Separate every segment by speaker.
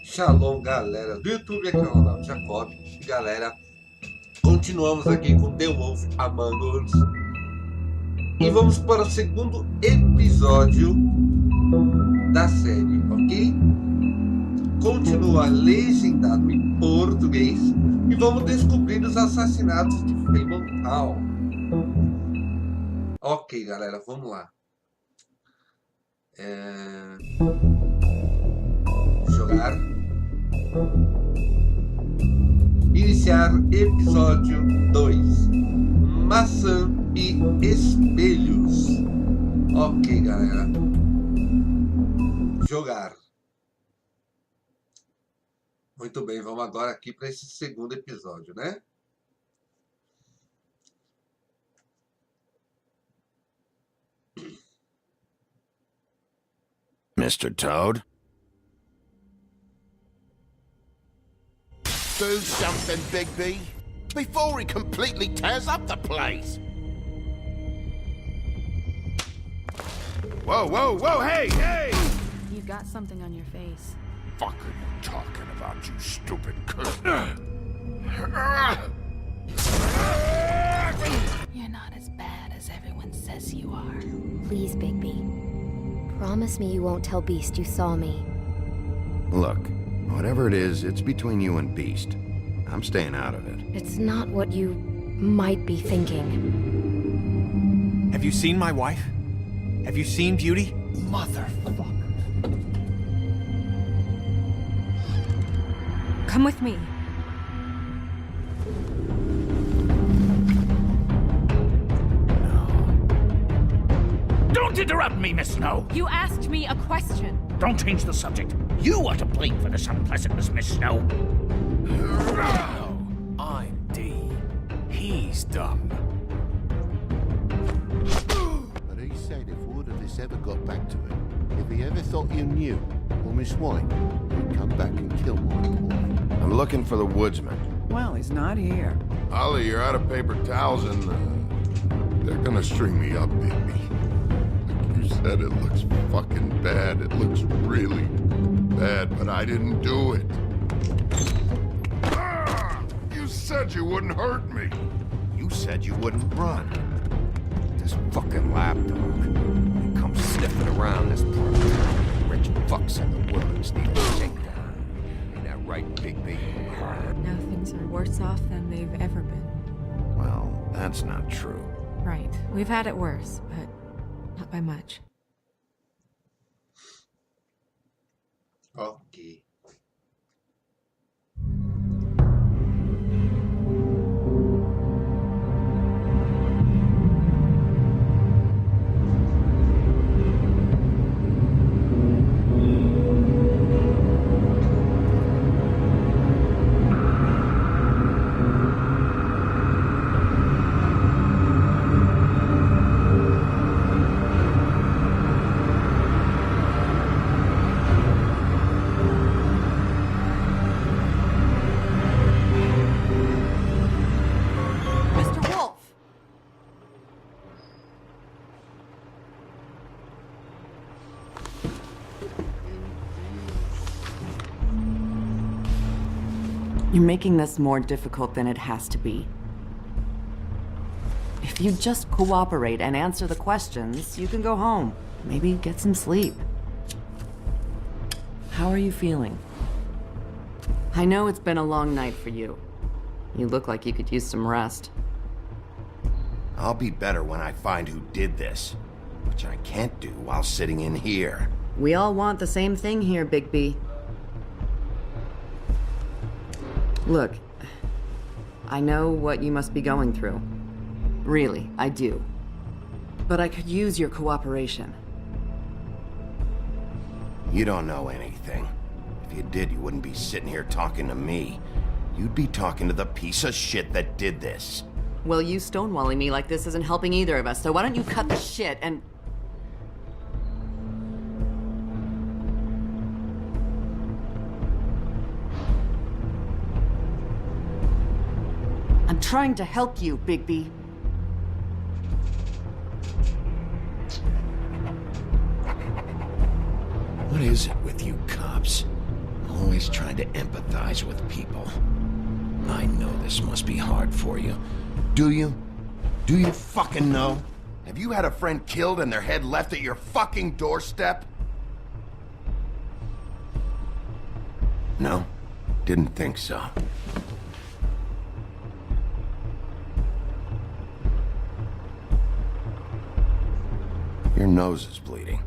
Speaker 1: Shalom, galera do YouTube, aqui é o Ronaldo Jacob. E galera, continuamos aqui com TheWolfAmongUs. E vamos para o segundo episódio da série, ok? Continua legendado em português e vamos descobrir os assassinatos de Fable Town. Ok, galera, vamos lá. Jogar. Iniciar episódio 2. Maçã e espelhos. Ok, galera. Jogar. Muito bem, vamos agora aqui para esse segundo episódio, né?
Speaker 2: Mr. Toad?
Speaker 3: Do something, Bigby, before he completely tears up the place.
Speaker 2: Whoa, whoa, whoa, hey, hey!
Speaker 4: You got something on your face.
Speaker 3: Fuck are you talking about, you stupid cunt?
Speaker 4: You're not as bad as everyone says you are.
Speaker 5: Please, Bigby. Promise me you won't tell Beast you saw me.
Speaker 2: Look, whatever it is, it's between you and Beast. I'm staying out of it.
Speaker 5: It's not what you might be thinking.
Speaker 6: Have you seen my wife? Have you seen Beauty?
Speaker 3: Motherfucker.
Speaker 4: Come with me.
Speaker 3: Don't interrupt me, Miss Snow.
Speaker 4: You asked me a question.
Speaker 3: Don't change the subject. You are to blame for this unpleasantness, Miss Snow.
Speaker 6: No, I'm D. He's dumb.
Speaker 7: But he said if word of this ever got back to him, if he ever thought you knew, or Miss White, he'd come back and kill my boy.
Speaker 2: I'm looking for the woodsman.
Speaker 8: Well, he's not here.
Speaker 9: Ollie, you're out of paper towels and they're gonna string me up, baby. Like you said, it looks fucking bad. It looks really bad, but I didn't do it. You said you wouldn't hurt me.
Speaker 2: You said you wouldn't run. This fucking lapdog. He comes sniffing around this part. Rich fucks in the woods need to take down. Ain't that right, Bigby?
Speaker 4: Now things are worse off than they've ever been.
Speaker 2: Well, that's not true.
Speaker 4: Right. We've had it worse, but not by much.
Speaker 1: Ok.
Speaker 8: You're making this more difficult than it has to be. If you just cooperate and answer the questions, you can go home. Maybe get some sleep. How are you feeling? I know it's been a long night for you. You look like you could use some rest.
Speaker 2: I'll be better when I find who did this, which I can't do while sitting in here.
Speaker 8: We all want the same thing here, Bigby. Look, I know what you must be going through. Really, I do. But I could use your cooperation.
Speaker 2: You don't know anything. If you did, you wouldn't be sitting here talking to me. You'd be talking to the piece of shit that did this.
Speaker 8: Well, you stonewalling me like this isn't helping either of us, so why don't you cut the shit and... I'm trying to help you, Bigby.
Speaker 2: is it with you cops? Always trying to empathize with people. I know this must be hard for you.
Speaker 3: Do you? Do you fucking know? Have you had a friend killed and their head left at your fucking doorstep? No? Didn't think so. Your nose is bleeding.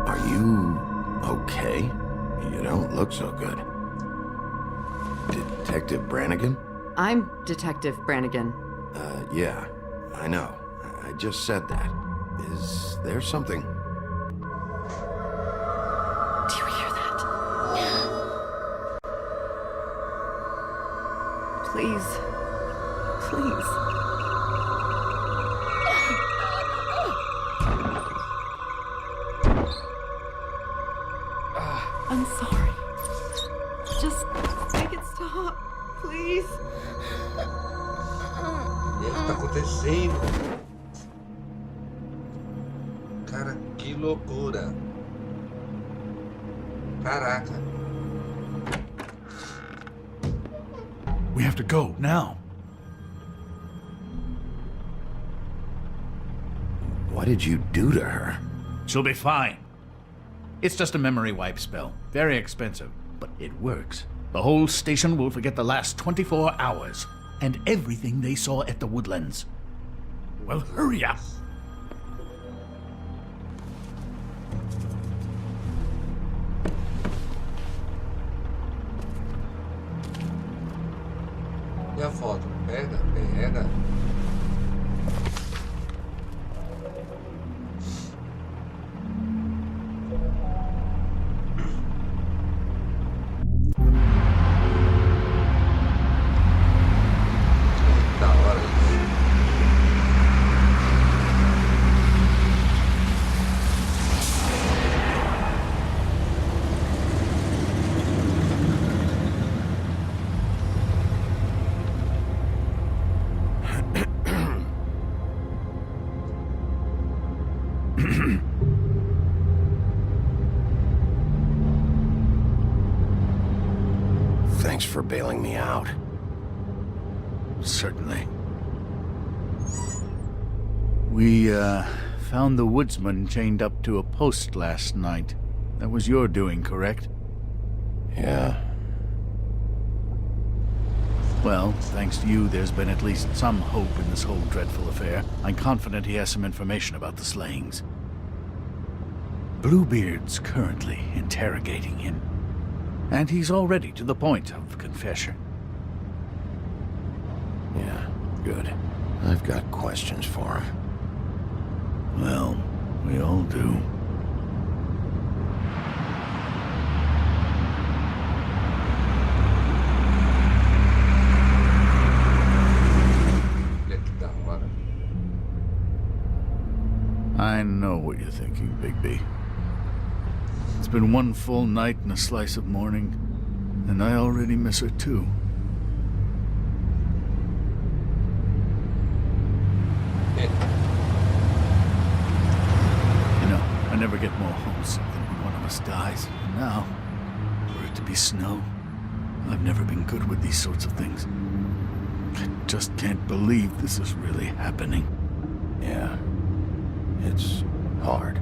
Speaker 3: Are you okay? You don't look so good. Detective Brannigan?
Speaker 8: I'm Detective Brannigan.
Speaker 3: Yeah, I know. I just said that. Is there something?
Speaker 8: Do you hear that? Please. Please. I'm sorry. Just make it stop, please.
Speaker 1: O que tá acontecendo? Cara, que loucura. Caraca.
Speaker 10: We have to go now.
Speaker 3: What did you do to her?
Speaker 10: She'll be fine. It's just a memory wipe spell. Very expensive, but it works. The whole station will forget the last 24 hours and everything they saw at the Woodlands. Well, hurry up.
Speaker 1: E a foto? Pega, pega. Da hora isso.
Speaker 3: Thanks for bailing me out.
Speaker 10: Certainly. We, found the woodsman chained up to a post last night. That was your doing, correct?
Speaker 3: Yeah.
Speaker 10: Well, thanks to you, there's been at least some hope in this whole dreadful affair. I'm confident he has some information about the slayings. Bluebeard's currently interrogating him. And he's already to the point of confession.
Speaker 3: Yeah, good. I've got questions for him.
Speaker 10: Well, we all do.
Speaker 1: Olha que da hora.
Speaker 10: I know what you're thinking, Bigby. It's been one full night and a slice of morning, and I already miss her too. You know, I never get more homesick than when one of us dies. And now, for it to be snow, I've never been good with these sorts of things. I just can't believe this is really happening.
Speaker 3: Yeah. It's hard.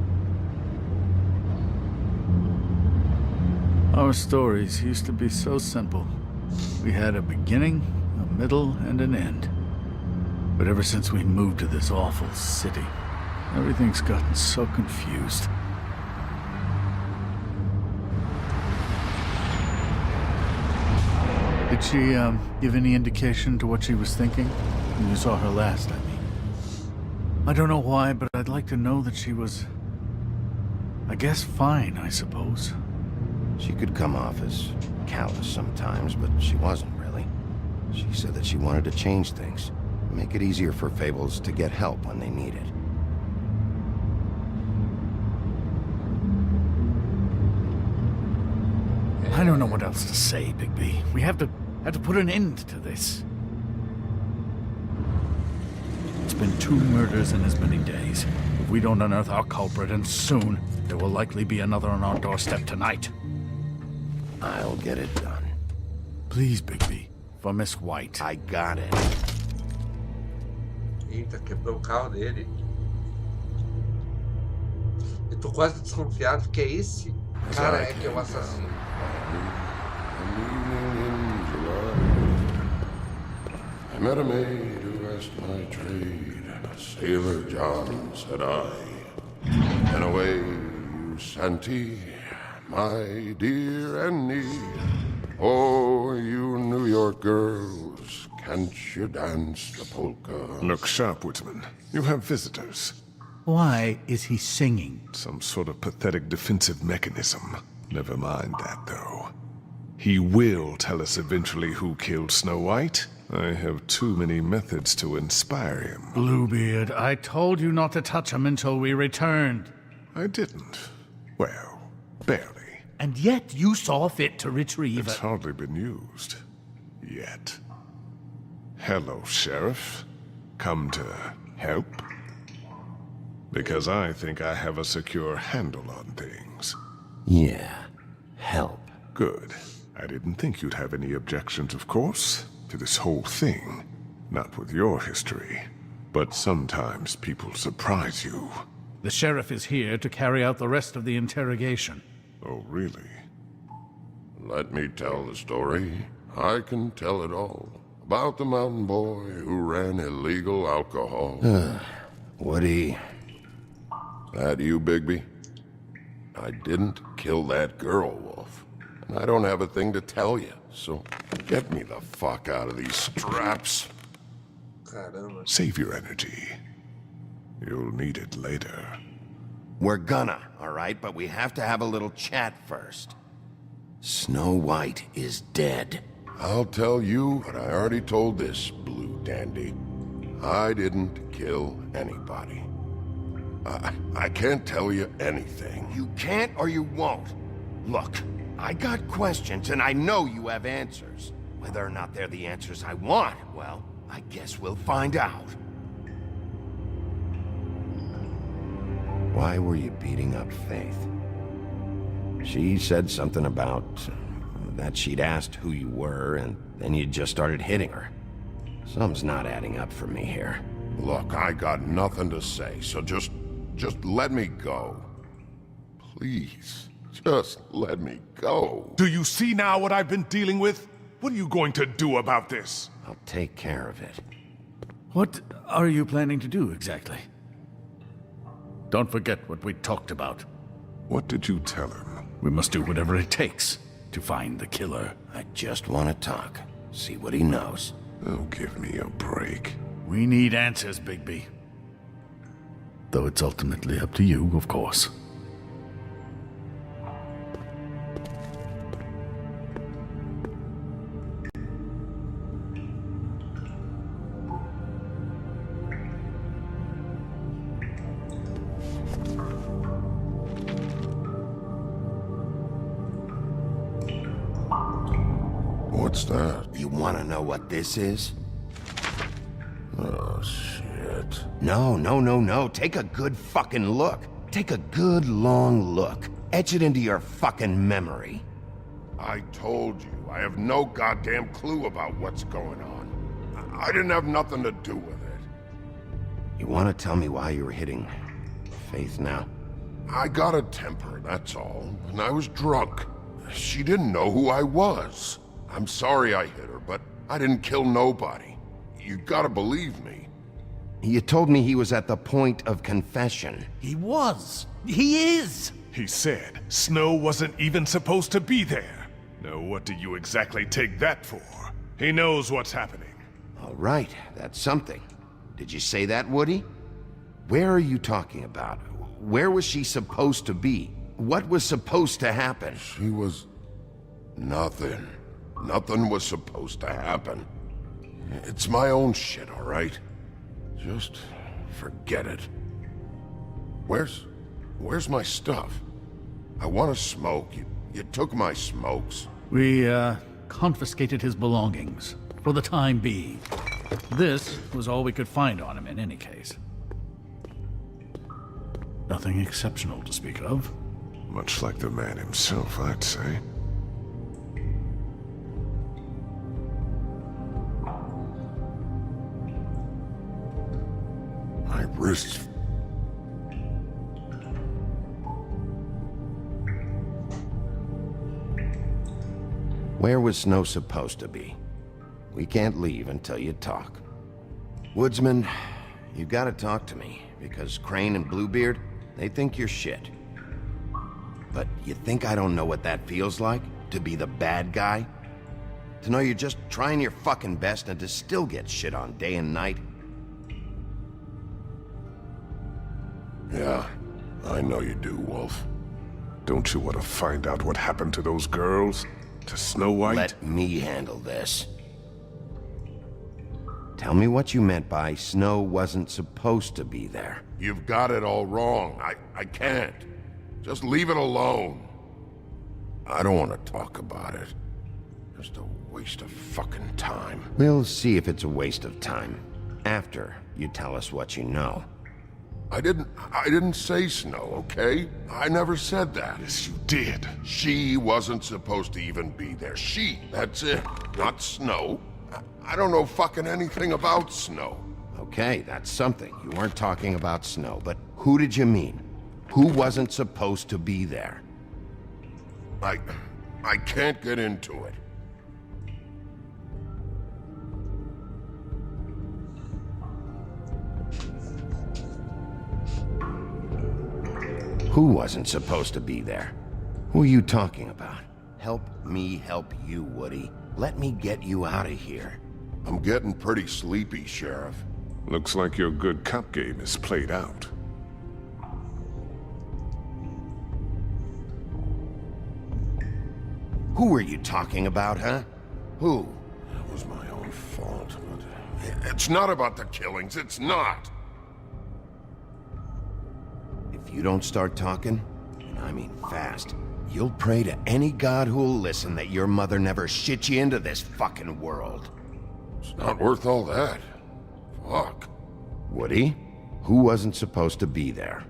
Speaker 10: Our stories used to be so simple. We had a beginning, a middle, and an end. But ever since we moved to this awful city, everything's gotten so confused. Did she, give any indication to what she was thinking? When you saw her last, I mean. I don't know why, but I'd like to know that she was, I guess, fine, I suppose.
Speaker 3: She could come off as callous sometimes, but she wasn't really. She said that she wanted to change things, make it easier for Fables to get help when they need it.
Speaker 10: I don't know what else to say, Bigby. We have to put an end to this. It's been 2 murders in as many days. If we don't unearth our culprit, and soon, there will likely be another on our doorstep tonight.
Speaker 3: I'll get it done.
Speaker 10: Please, Bigby, for Miss White.
Speaker 3: I got it.
Speaker 1: Eita, quebrou o carro dele. Eu tô quase desconfiado que é esse cara que é o assassino.
Speaker 9: I met a maid who asked my trade. Sailor John, said I. And away you Santy, my dear Annie. Oh, you New York girls, can't you dance the polka?
Speaker 11: Look sharp, Whitman. You have visitors.
Speaker 10: Why is he singing?
Speaker 11: Some sort of pathetic defensive mechanism. Never mind that, though. He will tell us eventually who killed Snow White. I have too many methods to inspire him.
Speaker 10: Bluebeard, I told you not to touch him until we returned.
Speaker 11: I didn't. Well, barely.
Speaker 10: And yet you saw fit to retrieve
Speaker 11: It's hardly been used. Yet. Hello, Sheriff. Come to help? Because I think I have a secure handle on things.
Speaker 3: Yeah, help.
Speaker 11: Good. I didn't think you'd have any objections, of course, to this whole thing. Not with your history. But sometimes people surprise you.
Speaker 10: The sheriff is here to carry out the rest of the interrogation.
Speaker 11: Oh, really?
Speaker 9: Let me tell the story. I can tell it all. About the mountain boy who ran illegal alcohol.
Speaker 3: Woody.
Speaker 9: That you, Bigby? I didn't kill that girl, Wolf. And I don't have a thing to tell you, so get me the fuck out of these straps.
Speaker 1: Caramba.
Speaker 11: Save your energy. You'll need it later.
Speaker 3: We're gonna, all right? But we have to have a little chat first. Snow White is dead.
Speaker 9: I'll tell you what I already told this blue dandy. I didn't kill anybody. I can't tell you anything.
Speaker 3: You can't or you won't. Look, I got questions and I know you have answers. Whether or not they're the answers I want, well, I guess we'll find out. Why were you beating up Faith? She said something about that she'd asked who you were, and then you just started hitting her. Something's not adding up for me here.
Speaker 9: Look, I got nothing to say, so just let me go. Please, just let me go.
Speaker 11: Do you see now what I've been dealing with? What are you going to do about this?
Speaker 3: I'll take care of it.
Speaker 10: What are you planning to do exactly? Don't forget what we talked about.
Speaker 11: What did you tell him?
Speaker 10: We must do whatever it takes to find the killer.
Speaker 3: I just want to talk. See what he knows.
Speaker 11: Oh, give me a break.
Speaker 10: We need answers, Bigby. Though it's ultimately up to you, of course.
Speaker 9: What's that?
Speaker 3: You want to know what this is?
Speaker 9: Oh, shit.
Speaker 3: No. Take a good fucking look. Take a good long look. Etch it into your fucking memory.
Speaker 9: I told you, I have no goddamn clue about what's going on. I didn't have nothing to do with it.
Speaker 3: You want to tell me why you were hitting Faith now?
Speaker 9: I got a temper, that's all. And I was drunk. She didn't know who I was. I'm sorry I hit her, but I didn't kill nobody. You gotta believe me.
Speaker 3: You told me he was at the point of confession.
Speaker 10: He was. He is.
Speaker 11: He said Snow wasn't even supposed to be there. Now what do you exactly take that for? He knows what's happening.
Speaker 3: All right, that's something. Did you say that, Woody? Where are you talking about? Where was she supposed to be? What was supposed to happen?
Speaker 9: She was... nothing. Nothing was supposed to happen. It's my own shit, all right? Just forget it. Where's my stuff? I want to smoke. You took my smokes.
Speaker 10: We, confiscated his belongings, for the time being. This was all we could find on him in any case. Nothing exceptional to speak of.
Speaker 11: Much like the man himself, I'd say.
Speaker 9: My wrists.
Speaker 3: Where was Snow supposed to be? We can't leave until you talk. Woodsman, you gotta talk to me, because Crane and Bluebeard, they think you're shit. But you think I don't know what that feels like? To be the bad guy? To know you're just trying your fucking best and to still get shit on day and night?
Speaker 9: Yeah, I know you do, Wolf.
Speaker 11: Don't you want to find out what happened to those girls? To Snow White?
Speaker 3: Let me handle this. Tell me what you meant by Snow wasn't supposed to be there.
Speaker 9: You've got it all wrong. I can't. Just leave it alone. I don't want to talk about it. Just a waste of fucking time.
Speaker 3: We'll see if it's a waste of time. After you tell us what you know.
Speaker 9: I didn't say Snow, okay? I never said that.
Speaker 11: Yes, you did.
Speaker 9: She wasn't supposed to even be there. She, that's it. Not Snow. I don't know fucking anything about Snow.
Speaker 3: Okay, that's something. You weren't talking about Snow, but who did you mean? Who wasn't supposed to be there?
Speaker 9: I can't get into it.
Speaker 3: Who wasn't supposed to be there? Who are you talking about? Help me help you, Woody. Let me get you out of here.
Speaker 9: I'm getting pretty sleepy, Sheriff.
Speaker 11: Looks like your good cop game is played out.
Speaker 3: Who are you talking about, huh? Who?
Speaker 9: It was my own fault, but... It's not about the killings, it's not!
Speaker 3: If you don't start talking, and I mean fast, you'll pray to any god who'll listen that your mother never shit you into this fucking world.
Speaker 9: It's not worth all that. Fuck.
Speaker 3: Woody, who wasn't supposed to be there?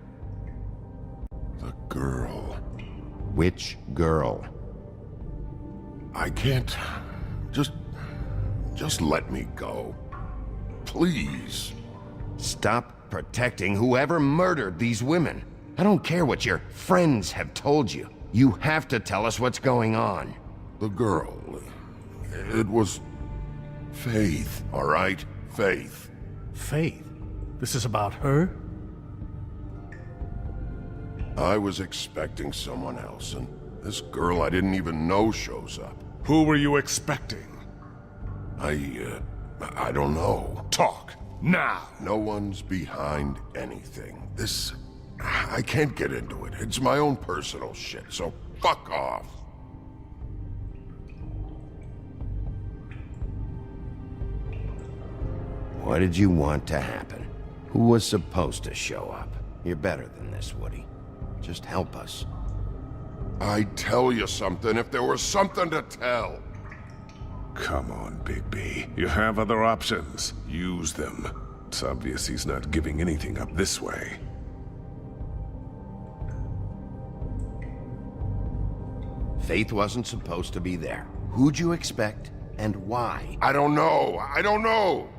Speaker 9: The girl.
Speaker 3: Which girl?
Speaker 9: I can't... Just let me go. Please.
Speaker 3: Stop protecting whoever murdered these women. I don't care what your friends have told you. You have to tell us what's going on.
Speaker 9: The girl... It was... Faith, all right? Faith.
Speaker 10: Faith? This is about her?
Speaker 9: I was expecting someone else, and this girl I didn't even know shows up.
Speaker 11: Who were you expecting?
Speaker 9: I don't know.
Speaker 11: Talk, now!
Speaker 9: No one's behind anything. This... I can't get into it. It's my own personal shit, so fuck off.
Speaker 3: What did you want to happen? Who was supposed to show up? You're better than this, Woody. Just help us.
Speaker 9: I'd tell you something if there was something to tell.
Speaker 11: Come on, Bigby. You have other options. Use them. It's obvious he's not giving anything up this way.
Speaker 3: Faith wasn't supposed to be there. Who'd you expect, and why?
Speaker 9: I don't know. I don't know.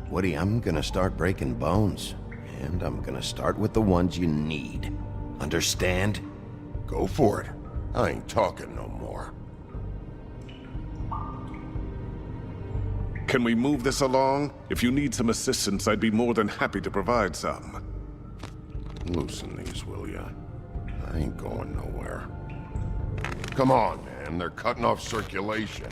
Speaker 3: Woody, I'm gonna start breaking bones. And I'm gonna start with the ones you need. Understand?
Speaker 9: Go for it. I ain't talking no more.
Speaker 11: Can we move this along? If you need some assistance, I'd be more than happy to provide some.
Speaker 9: Loosen these, will ya? I ain't going nowhere. Come on, man. They're cutting off circulation.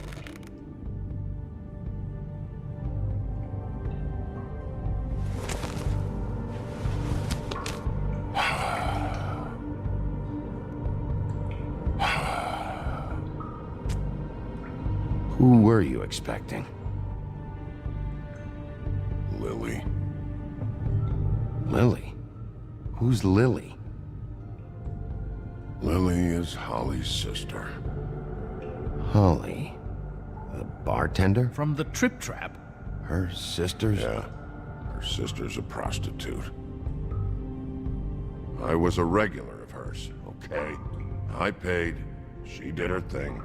Speaker 3: Who were you expecting?
Speaker 9: Lily.
Speaker 3: Lily? Who's Lily?
Speaker 9: Lily is Holly's sister.
Speaker 3: Holly. The bartender?
Speaker 10: From the Trip Trap.
Speaker 3: Her sister's?
Speaker 9: Yeah, her sister's a prostitute. I was a regular of hers, okay? I paid, she did her thing,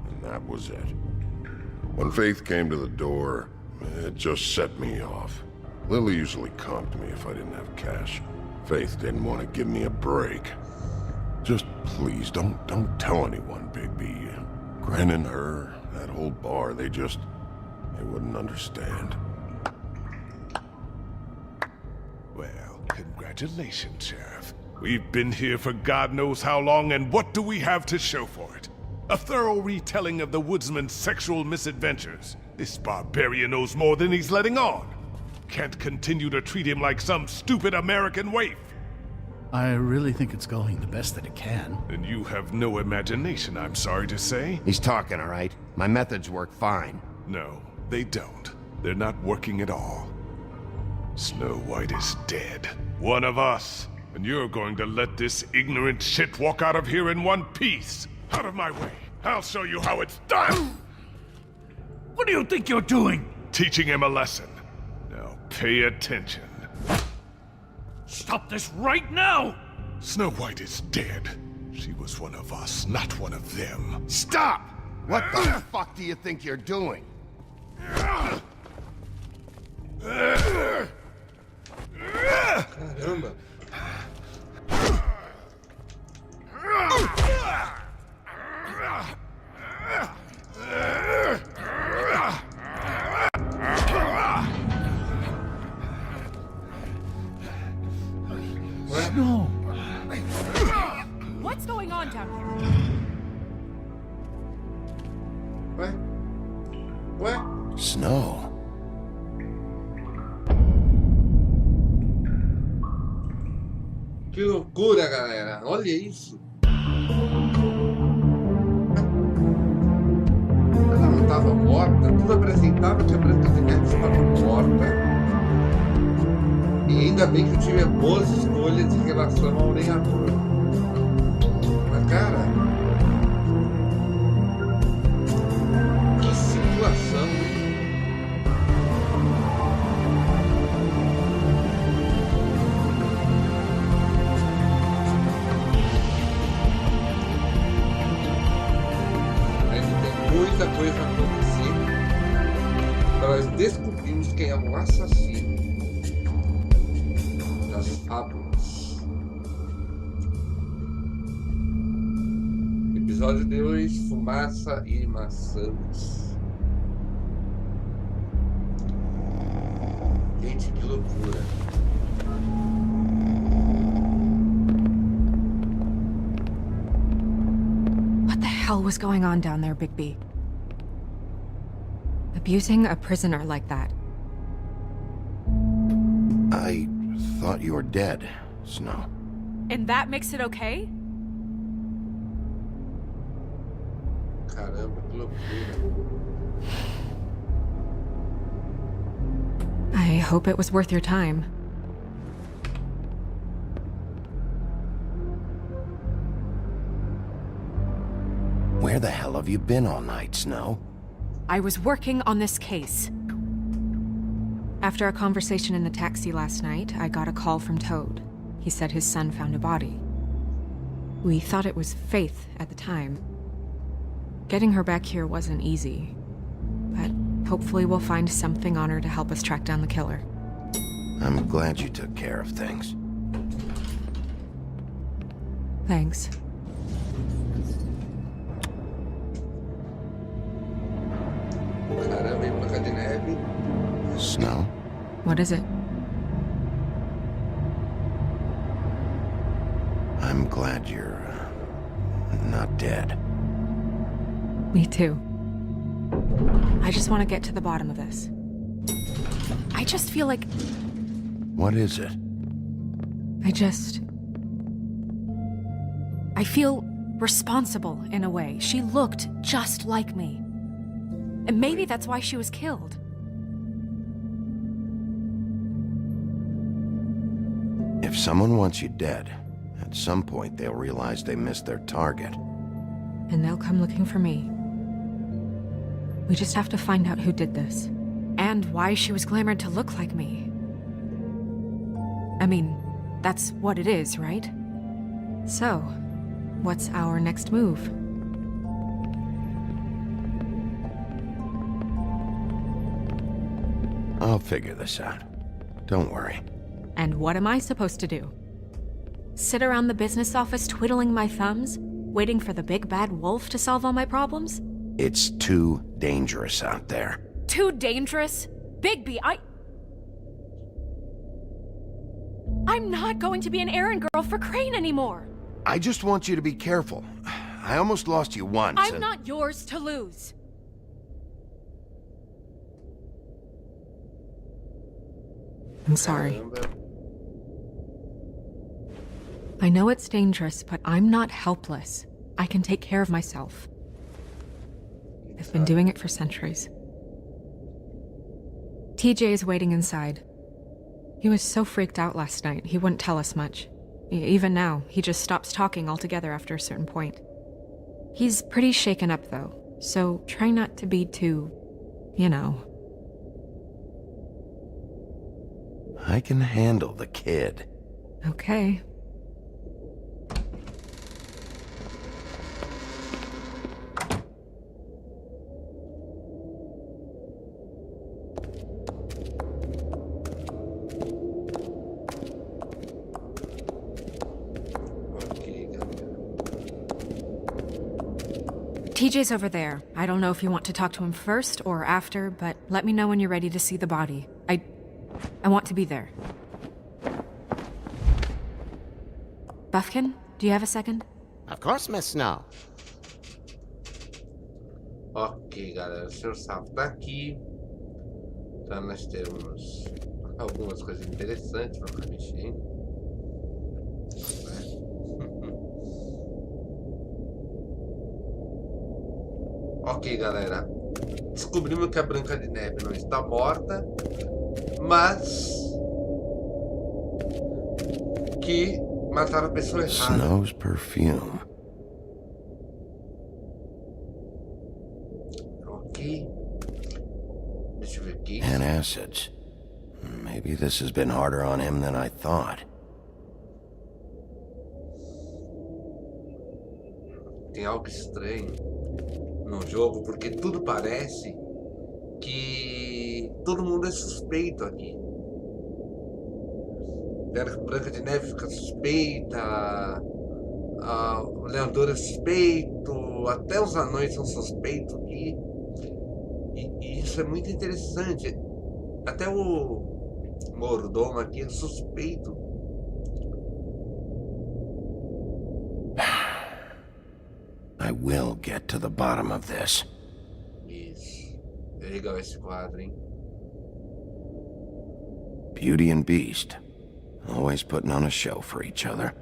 Speaker 9: and that was it. When Faith came to the door, it just set me off. Lily usually comped me if I didn't have cash. Faith didn't want to give me a break. Just please, don't tell anyone, Bigby. Gren and her, that whole bar, they wouldn't understand.
Speaker 11: Well, congratulations, Sheriff. We've been here for God knows how long, and what do we have to show for it? A thorough retelling of the woodsman's sexual misadventures. This barbarian knows more than he's letting on. Can't continue to treat him like some stupid American waif.
Speaker 10: I really think it's going the best that it can.
Speaker 11: And you have no imagination, I'm sorry to say.
Speaker 3: He's talking, all right? My methods work fine.
Speaker 11: No, they don't. They're not working at all. Snow White is dead. One of us. And you're going to let this ignorant shit walk out of here in one piece. Out of my way. I'll show you how it's done.
Speaker 10: What do you think you're doing?
Speaker 11: Teaching him a lesson. Now pay attention.
Speaker 10: Stop this right now!
Speaker 11: Snow White is dead. She was one of us, not one of them.
Speaker 3: Stop! What the fuck do you think you're doing?
Speaker 1: Caramba.
Speaker 10: No.
Speaker 4: What's going on down here?
Speaker 1: Ué?
Speaker 3: Snow.
Speaker 1: Que loucura, galera. Olha isso. Ela não estava morta. Tudo apresentava que a Branca de Neve estava morta. E ainda bem que eu tive boas escolhas em relação ao lenhador. Mas, cara... Que situação, hein? Ainda tem muita coisa a acontecer para nós descobrirmos quem é o assassino das Fábulas. Episódio 2, Fumaça e Maçãs. Gente, que loucura.
Speaker 4: What the hell was going on down there, Bigby? Abusing a prisoner like that.
Speaker 3: I thought you were dead, Snow.
Speaker 4: And that makes it okay?
Speaker 1: Caramba, que loucura.
Speaker 4: I hope it was worth your time.
Speaker 3: Where the hell have you been all night, Snow?
Speaker 4: I was working on this case. After a conversation in the taxi last night, I got a call from Toad. He said his son found a body. We thought it was Faith at the time. Getting her back here wasn't easy, but hopefully we'll find something on her to help us track down the killer.
Speaker 3: I'm glad you took care of things.
Speaker 4: Thanks.
Speaker 1: Caramba, e Branca de Neve?
Speaker 3: Snow?
Speaker 4: What is it?
Speaker 3: I'm glad you're not dead.
Speaker 4: Me too. I just want to get to the bottom of this. I just feel like...
Speaker 3: What is it?
Speaker 4: I feel responsible in a way. She looked just like me. And maybe that's why she was killed.
Speaker 3: If someone wants you dead, at some point they'll realize they missed their target.
Speaker 4: And they'll come looking for me. We just have to find out who did this. And why she was glamored to look like me. I mean, that's what it is, right? So, what's our next move?
Speaker 3: I'll figure this out. Don't worry.
Speaker 4: And what am I supposed to do? Sit around the business office twiddling my thumbs, waiting for the big bad wolf to solve all my problems?
Speaker 3: It's too dangerous out there.
Speaker 4: Too dangerous? Bigby, I'm not going to be an errand girl for Crane anymore!
Speaker 3: I just want you to be careful. I almost lost you once.
Speaker 4: I'm not yours to lose. I'm sorry. I know it's dangerous, but I'm not helpless. I can take care of myself. I've been doing it for centuries. TJ is waiting inside. He was so freaked out last night, he wouldn't tell us much. Even now, he just stops talking altogether after a certain point. He's pretty shaken up, though, so try not to be too, you know.
Speaker 3: I can handle the kid.
Speaker 4: Okay. TJ's over there. I don't know if you want to talk to him first or after, but let me know when you're ready to see the body. I want to be there. Buffkin, do you have a second?
Speaker 12: Of course, Miss Snow.
Speaker 1: Ok, galera, o Sr. Safo tá aqui. Então nós temos algumas coisas interessantes pra ficar mexendo. Ok, galera. Descobrimos que a Branca de Neve não está morta, mas que mataram a pessoa errada.
Speaker 3: Snow's perfume.
Speaker 1: Ok. Deixa eu ver aqui.
Speaker 3: And acids. Maybe this has been harder on him than I thought.
Speaker 1: Tem algo estranho no jogo, porque tudo parece que todo mundo é suspeito aqui. A Branca de Neve fica suspeita, o Lenhador é suspeito, até os anões são suspeitos aqui. E isso é muito interessante. Até o mordomo aqui é suspeito.
Speaker 3: I will get to the bottom of this.
Speaker 1: Isso. É legal esse quadro, hein?
Speaker 3: Beauty and Beast. Always putting on a show for each other.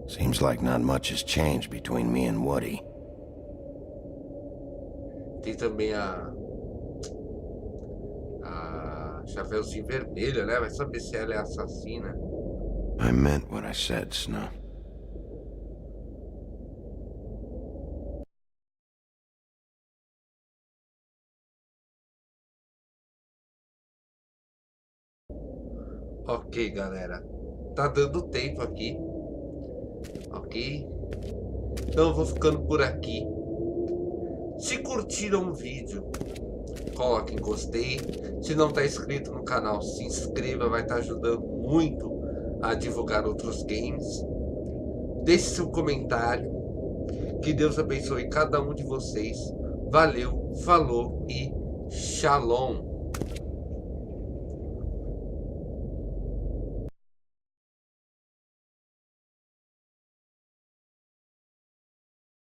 Speaker 3: Seems like not much has changed between me and Woody.
Speaker 1: Tem também a Chapeuzinho Vermelho, né? Vai saber se ela é assassina.
Speaker 3: I meant what I said, Snow.
Speaker 1: Ok, galera. Tá dando tempo aqui. Ok? Então eu vou ficando por aqui. Se curtiram o vídeo, coloquem gostei. Se não tá inscrito no canal, se inscreva. Vai estar ajudando muito a divulgar outros games. Deixe seu comentário. Que Deus abençoe cada um de vocês. Valeu, falou e shalom.